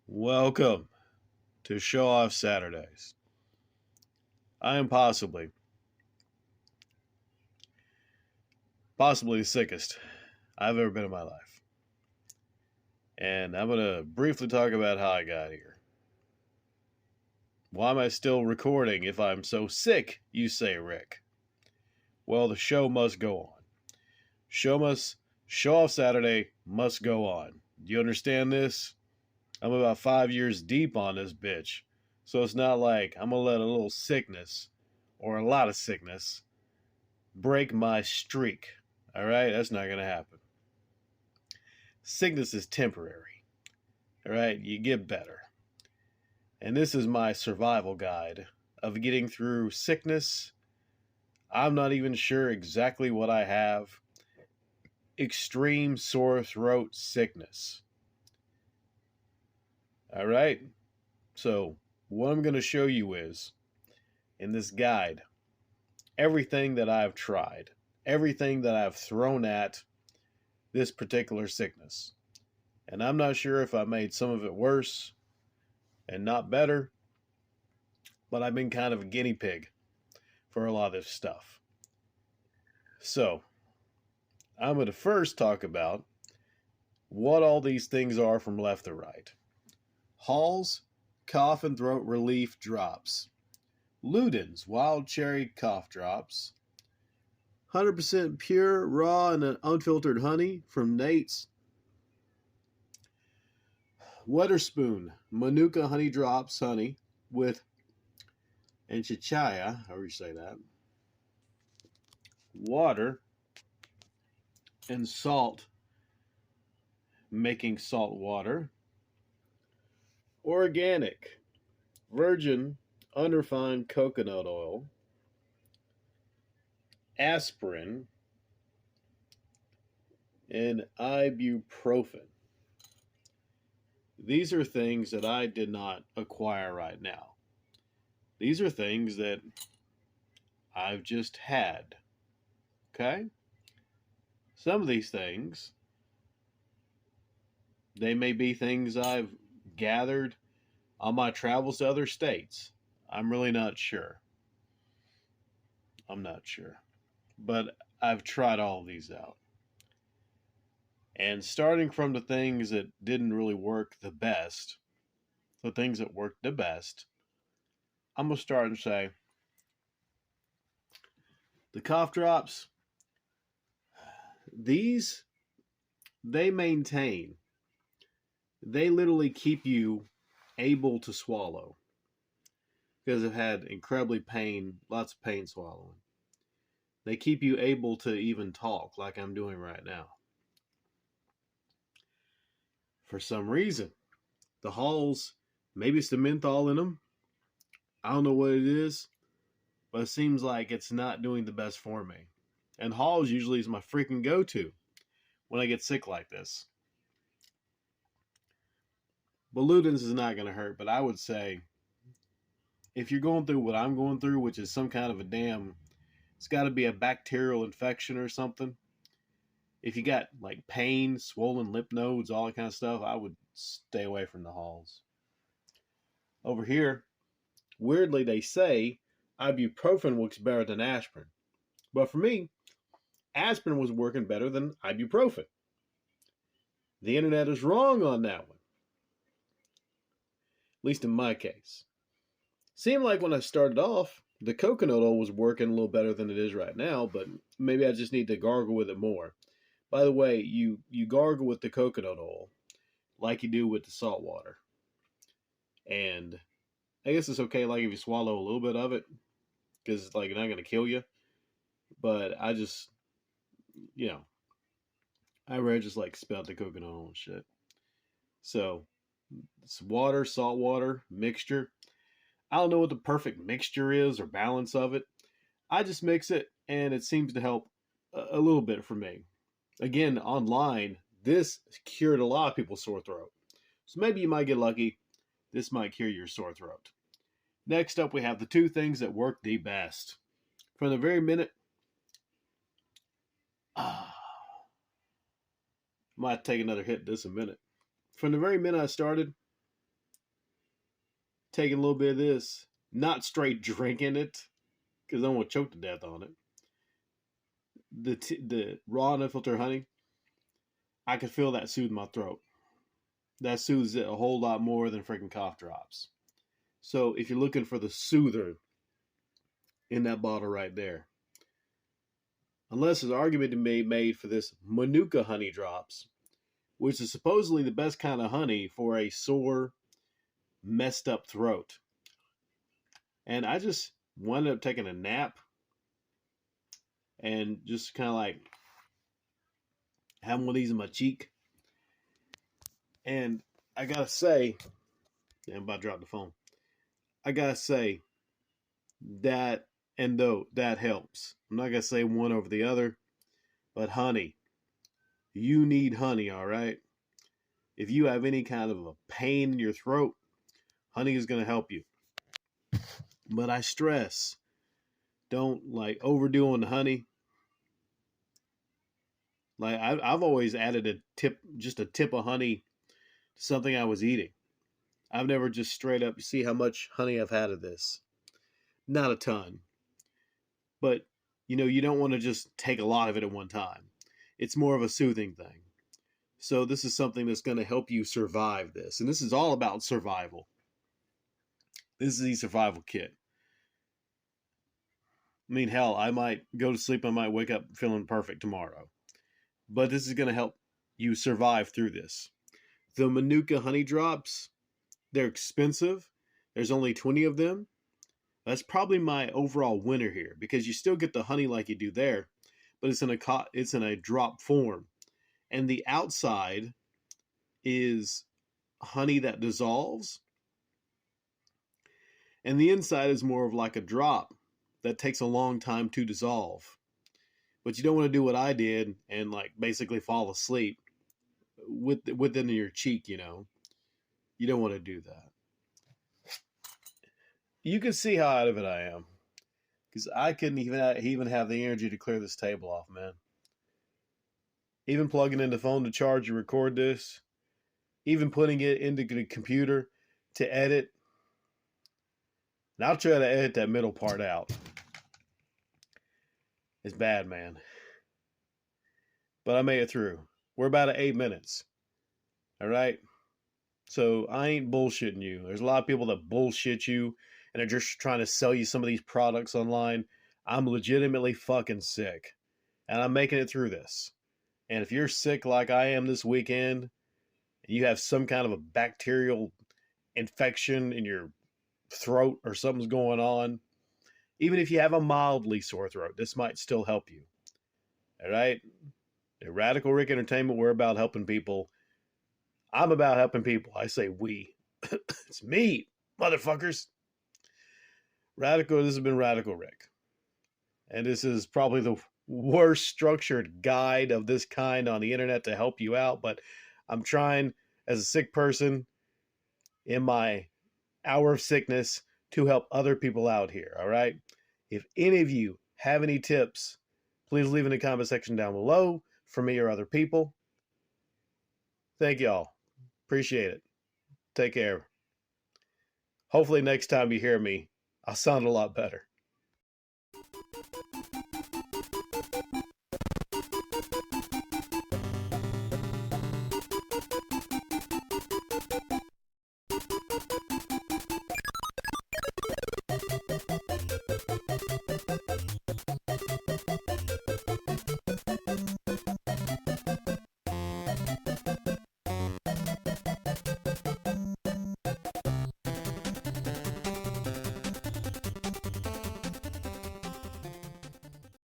Welcome to Show Off Saturdays. I am possibly the sickest I've ever been in my life. And I'm going to briefly talk about how I got here. Why am I still recording if I'm so sick, you say, Rick? Well, the show must go on. Show Off Saturday must go on. Do you understand this? I'm about 5 years deep on this bitch. So it's not like I'm going to let a little sickness or a lot of sickness break my streak. All right? That's not going to happen. Sickness is temporary. All right? You get better. And this is my survival guide of getting through sickness. I'm not even sure exactly what I have. Extreme sore throat sickness. All right? So, what I'm going to show you is in this guide everything that I've tried, everything that I've thrown at this particular sickness. And I'm not sure if I made some of it worse and not better, but I've been kind of a guinea pig for a lot of this stuff. So, I'm going to first talk about what all these things are from left to right. Hall's cough and throat relief drops. Luden's wild cherry cough drops. 100% pure, raw, and unfiltered honey from Nate's. Weatherspoon Manuka honey drops honey with and chichaya, however you say that, water and salt, making salt water. Organic virgin unrefined coconut oil. Aspirin and ibuprofen. These are things that I did not acquire right now. These are things that I've just had. Okay? Some of these things, they may be things I've gathered on my travels to other states. I'm really not sure. I'm not sure. But I've tried all of these out. And starting from the things that didn't really work the best, the things that worked the best, I'm going to start and say the cough drops, these, they maintain, they literally keep you able to swallow because I've had incredibly lots of pain swallowing. They keep you able to even talk like I'm doing right now. For some reason, the Halls, maybe it's the menthol in them. I don't know what it is, but it seems like it's not doing the best for me. And Halls usually is my freaking go-to when I get sick like this. Luden's is not going to hurt, but I would say if you're going through what I'm going through, which is some kind of it's got to be a bacterial infection or something. If you got like pain, swollen lymph nodes, all that kind of stuff, I would stay away from the Halls. Over here, weirdly, they say ibuprofen works better than aspirin. But for me, aspirin was working better than ibuprofen. The internet is wrong on that one. At least in my case. Seemed like when I started off, the coconut oil was working a little better than it is right now, but maybe I just need to gargle with it more. By the way, you gargle with the coconut oil like you do with the salt water. And I guess it's okay like if you swallow a little bit of it because it's like not going to kill you. But I just, you know, I rather just like spout the coconut oil and shit. So it's water, salt water mixture. I don't know what the perfect mixture is or balance of it. I just mix it and it seems to help a little bit for me. Again, online, this cured a lot of people's sore throat. So maybe you might get lucky. This might cure your sore throat. Next up, we have the two things that work the best. From the very minute, might take another hit this a minute. From the very minute I started, taking a little bit of this, not straight drinking it, because I don't want to choke to death on it. The raw and unfiltered honey, I could feel that soothe my throat. That soothes it a whole lot more than freaking cough drops. So if you're looking for the soother in that bottle right there, unless there's an argument to be made for this Manuka honey drops, which is supposedly the best kind of honey for a sore, messed up throat. And I just wound up taking a nap and just kind of like having one of these in my cheek. And I gotta say, I'm about to drop the phone. I gotta say that, and though that helps. I'm not gonna say one over the other, but honey, you need honey, all right? If you have any kind of a pain in your throat, honey is gonna help you. But I stress, don't like overdo on the honey. Like I've always added a tip, just a tip of honey to something I was eating. I've never just straight up, see how much honey I've had of this. Not a ton. But you don't want to just take a lot of it at one time. It's more of a soothing thing. So this is something that's going to help you survive this. And this is all about survival. This is the survival kit. I mean, hell, I might go to sleep, I might wake up feeling perfect tomorrow. But this is going to help you survive through this. The Manuka honey drops, they're expensive. There's only 20 of them. That's probably my overall winner here because you still get the honey like you do there, but it's in a drop form. And the outside is honey that dissolves, and the inside is more of like a drop that takes a long time to dissolve. But you don't want to do what I did and like basically fall asleep within your cheek, You don't want to do that. You can see how out of it I am. Because I couldn't even have the energy to clear this table off, man. Even plugging in the phone to charge and record this, even putting it into the computer to edit. And I'll try to edit that middle part out. It's bad, man. But I made it through. We're about at 8 minutes. All right? So I ain't bullshitting you. There's a lot of people that bullshit you and are just trying to sell you some of these products online. I'm legitimately fucking sick. And I'm making it through this. And if you're sick like I am this weekend, and you have some kind of a bacterial infection in your throat or something's going on, even if you have a mildly sore throat, this might still help you. All right? At Radical Rick Entertainment, we're about helping people. I'm about helping people. I say we. It's me, motherfuckers. This has been Radical Rick. And this is probably the worst structured guide of this kind on the internet to help you out, but I'm trying as a sick person in my hour of sickness to help other people out here, all right? If any of you have any tips, please leave in the comment section down below for me or other people. Thank y'all. Appreciate it. Take care. Hopefully next time you hear me, I'll sound a lot better.